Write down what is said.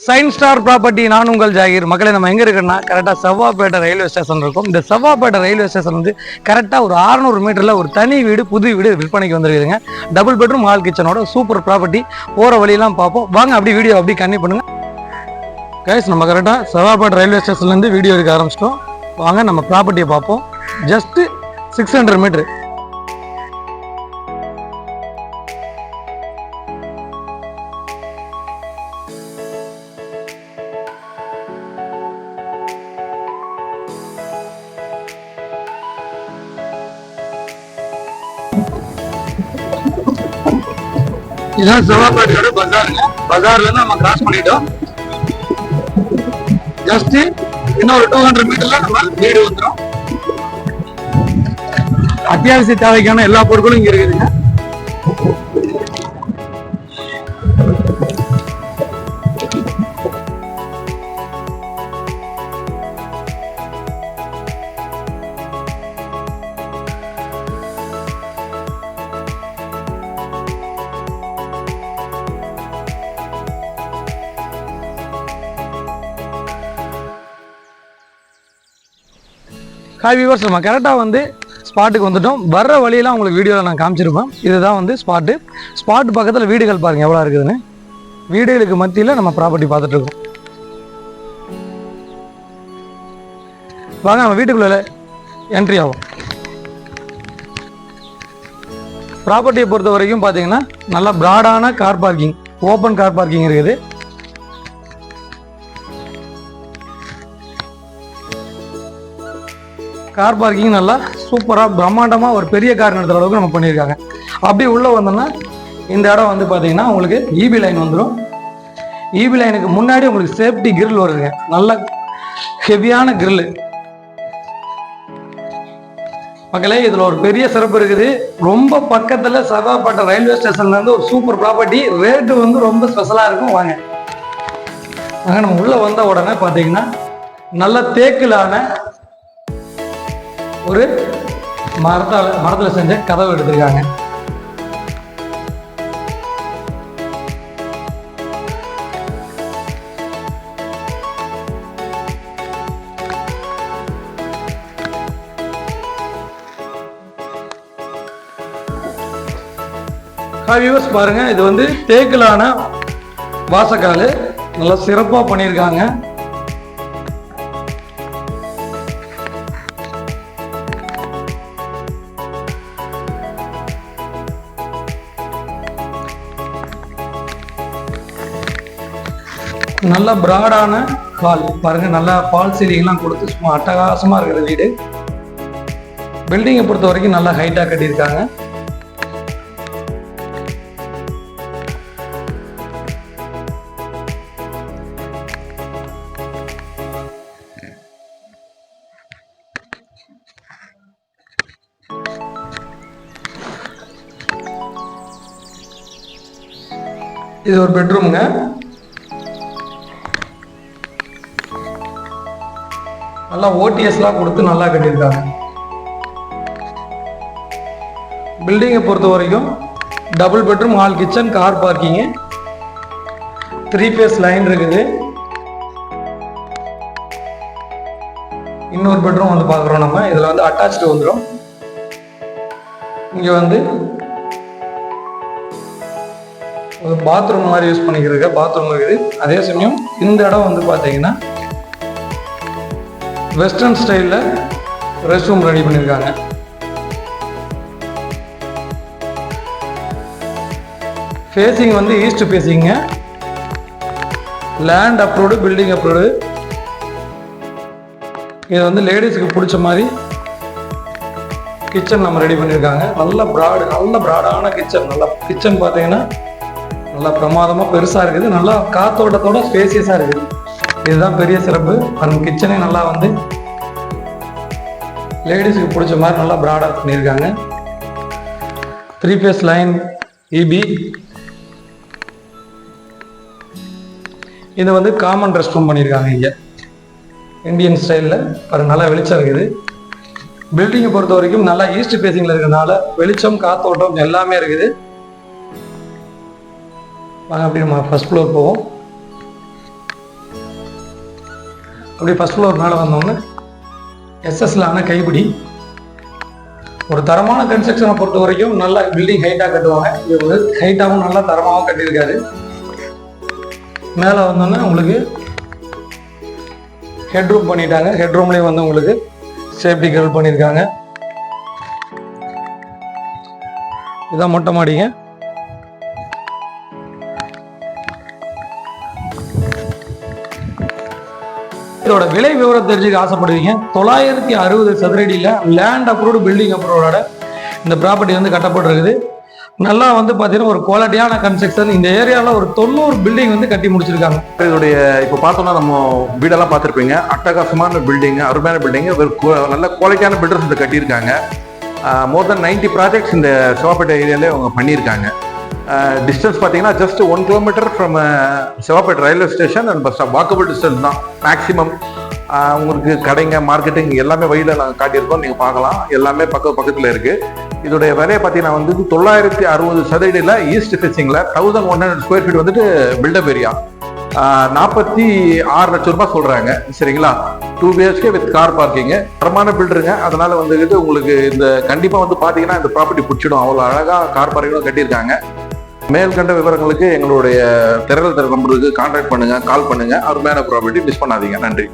Sign star property. நான் உங்கள் ஜாகிர். மக்களை நம்ம எங்கே இருக்குன்னா கரெக்டாக செவ்வாப்பேட்டை ரயில்வே ஸ்டேஷன் இருக்கும். இந்த செவ்வாப்பேட்டை ரயில்வே ஸ்டேஷன் வந்து கரெக்டாக ஒரு 600 மீட்டரில் ஒரு தனி வீடு, புது வீடு விற்பனைக்கு வந்துருக்குதுங்க. டபுள் பெட்ரூம் ஹால் கிச்சனோட சூப்பர் ப்ராப்பர்ட்டி. போகிற வழியெல்லாம் பார்ப்போம் வாங்க. அப்படி வீடியோ அப்படி கன்னியூ பண்ணுங்க கைஸ். நம்ம கரெக்டாக செவ்வாப்பேட்டை ரயில்வே ஸ்டேஷன்லேருந்து வீடியோ எடுக்க ஆரம்பிச்சிட்டோம். வாங்க நம்ம ப்ராப்பர்ட்டியை பார்ப்போம். Just 600 metre. இதுதான் செவ்வாப்பேட்டையோட பஜாருங்க. பஜார்ல இருந்து நம்ம கிராஸ் பண்ணிட்டோம். ஜஸ்ட் இன்னும் ஒரு 200 மீட்டர்ல நம்ம வீடு வந்துடும். அத்தியாவசிய தேவைக்கான எல்லா பொருட்களும் இங்க இருக்குதுங்க. ஹாய் வியூவர்ஸ், நம்ம கரெக்டாக வந்து ஸ்பாட்டுக்கு வந்துட்டோம். வர்ற வழியெல்லாம் உங்களுக்கு வீடியோவில் நான் காமிச்சிருப்பேன். இதுதான் வந்து ஸ்பாட்டு பக்கத்தில் வீடுகள் பாருங்கள் எவ்வளோ இருக்குதுன்னு. வீடுகளுக்கு மத்தியில் நம்ம ப்ராப்பர்ட்டி பார்த்துட்ருக்கோம். வாங்க நம்ம வீட்டுக்குள்ளே என்ட்ரி ஆகும். ப்ராப்பர்ட்டியை பொறுத்த வரைக்கும் பார்த்தீங்கன்னா நல்லா ப்ராடான car parking, open car parking இருக்குது. கார் பார்க்கிங் நல்லா சூப்பராக பிரம்மாண்டமாக ஒரு பெரிய கார் நிறுத்துற அளவுக்கு நம்ம பண்ணியிருக்காங்க. அப்படி உள்ளே வந்தோம்னா இந்த இடம் வந்து பார்த்தீங்கன்னா உங்களுக்கு இபி லைன் வந்துடும். இபி லைனுக்கு முன்னாடி உங்களுக்கு சேஃப்டி கிரில் வருதுங்க. நல்ல ஹெவியான கிரில். மக்களே, இதில் ஒரு பெரிய சிறப்பு இருக்குது. ரொம்ப பக்கத்தில் செவ்வாப்பேட்டை ரயில்வே ஸ்டேஷன்லேருந்து ஒரு சூப்பர் ப்ராப்பர்ட்டி. ரேட்டு வந்து ரொம்ப ஸ்பெஷலாக இருக்கும். வாங்க நம்ம உள்ளே வந்த உடனே பார்த்தீங்கன்னா நல்ல தேக்கிலான ஒரு மரத்தில் செஞ்ச கதவு எடுத்திருக்காங்க. வியூவர்ஸ் பாருங்க, இது வந்து தேக்கிலான வாசக்கால் நல்லா சிறப்பாக பண்ணியிருக்காங்க. நல்ல பிராடான ஹால் பாருங்க. நல்லா ஃபால் சீலிங்லாம் கொடுத்து சும்மா அட்டகாசமா இருக்கிற வீடு. பில்டிங்கை பொறுத்த வரைக்கும் நல்லா ஹைட்டா கட்டியிருக்காங்க. இது ஒரு பெட்ரூம்ங்க. நல்லா ஓடிஎஸ்லாம் கொடுத்து நல்லா கட்டியிருக்காங்க. பில்டிங்கை பொறுத்த வரைக்கும் double bedroom, hall kitchen, car parking, 3 face line இருக்குது. இன்னொரு பெட்ரூம் வந்து பார்க்குறோம் நம்ம. இதில் வந்து அட்டாச்சு வந்துடும். இங்கே வந்து ஒரு பாத்ரூம் மாதிரி யூஸ் பண்ணிக்கிறதுக்கு பாத்ரூம் இருக்குது. அதே சமயம் இந்த இடம் வந்து பார்த்தீங்கன்னா வெஸ்டர்ன் ஸ்டைலில் ரெஸ்ட் ரூம் ரெடி பண்ணியிருக்காங்க. ஃபேஸிங் வந்து ஈஸ்ட் ஃபேஸிங்க. Land approved, building approved. இது வந்து லேடிஸுக்கு பிடிச்ச மாதிரி கிச்சன் நம்ம ரெடி பண்ணியிருக்காங்க. நல்ல ப்ராடான கிச்சன். நல்லா கிச்சன் பார்த்தீங்கன்னா நல்லா பிரமாதமாக பெருசாக இருக்குது. நல்லா காத்தோட்டத்தோட ஸ்பேசியஸாக இருக்குது. இதுதான் பெரிய சிறப்பு. அந்த கிச்சனே நல்லா வந்து லேடிஸுக்கு பிடிச்ச மாதிரி நல்லா ப்ராடாக பண்ணியிருக்காங்க. 3 ஃபேஸ் லைன் இபி. இது வந்து காமன் ரெஸ்ட் ரூம் பண்ணியிருக்காங்க. இங்கே இந்தியன் ஸ்டைலில் ஒரு நல்லா வெளிச்சம் இருக்குது. பில்டிங்கை பொறுத்த வரைக்கும் நல்லா ஈஸ்ட் ஃபேஸிங்கில் இருக்கிறதுனால வெளிச்சம், காத்தோட்டம் எல்லாமே இருக்குது. வாங்க அப்படி நம்ம ஃபர்ஸ்ட் ஃப்ளோர் போவோம். அப்படியே ஃபர்ஸ்ட் ஃப்ளோர் மேலே வந்தோம்னா எஸ்எஸ்லான கைப்பிடி. ஒரு தரமான கன்ஸ்ட்ரக்ஷனை பொறுத்த வரைக்கும் நல்லா பில்டிங் ஹைட்டாக கட்டுவாங்க. இவர் ஹைட்டாகவும் நல்லா தரமாகவும் கட்டியிருக்காரு. மேலே வந்தோன்னா உங்களுக்கு ஹெட்ரூம் பண்ணிட்டாங்க. ஹெட்ரூம்லேயும் வந்து உங்களுக்கு சேஃப்டி கிரில் பண்ணியிருக்காங்க. இதான் மொட்டை மாடிங்க. இதோட விலை விவரம் தெரிஞ்சுக்க ஆசைப்படுவீங்க. 960 சதுரடியில் லேண்ட் அப்ரூவ்டு பில்டிங் அப்ரூவோட இந்த ப்ராப்பர்ட்டி வந்து கட்டப்பட்டிருக்குது. நல்லா வந்து பார்த்தீங்கன்னா ஒரு குவாலிட்டியான கன்ஸ்ட்ரக்ஷன். இந்த ஏரியாவில் ஒரு 90 பில்டிங் வந்து கட்டி முடிச்சிருக்காங்க. இதோடைய இப்போ பார்த்தோம்னா நம்ம வீடெல்லாம் பார்த்துருப்பீங்க. அட்டகாசமான பில்டிங், அருமையான பில்டிங், நல்ல குவாலிட்டியான பில்டர்ஸ் இதை கட்டியிருக்காங்க. மோர் தென் 90 ப்ராஜெக்ட்ஸ் இந்த செவ்வாப்பேட்டை ஏரியாலே அவங்க பண்ணியிருக்காங்க. டிஸ்டன்ஸ் பார்த்தீங்கன்னா just 1 kilometre from Sevvapettai railway station and bus stop. Walkable distance தான் மேக்ஸிமம். உங்களுக்கு கடைங்க, மார்க்கெட்டிங் எல்லாமே வழியில் நாங்கள் காட்டியிருக்கோம். நீங்கள் பார்க்கலாம், எல்லாமே பக்கத்தில் இருக்குது. இதோடைய விலையை பார்த்தீங்கன்னா வந்து 960 சதுரடியில் ஈஸ்ட் ஃபேசிங்கில் 1100 ஸ்கொயர் ஃபீட் வந்துட்டு பில்டப் ஏரியா. 46 லட்சம் ரூபாய் சொல்கிறாங்க. சரிங்களா? 2 BHK வித் கார் பார்க்கிங்கு. தரமான பில்டருங்க. அதனால் வந்துக்கிட்டு உங்களுக்கு இந்த கண்டிப்பாக வந்து பார்த்தீங்கன்னா இந்த ப்ராப்பர்ட்டி பிடிச்சிடும். அவ்வளோ அழகாக கார் பார்க்கிங்கும் கட்டியிருக்காங்க. மேல்கண்ட விவரங்களுக்கு எங்களுடைய திறல் நம்பருக்கு கான்டாக்ட் பண்ணுங்கள், கால் பண்ணுங்கள். அருமையான ப்ராப்பர்ட்டி மிஸ் பண்ணாதீங்க. நன்றி.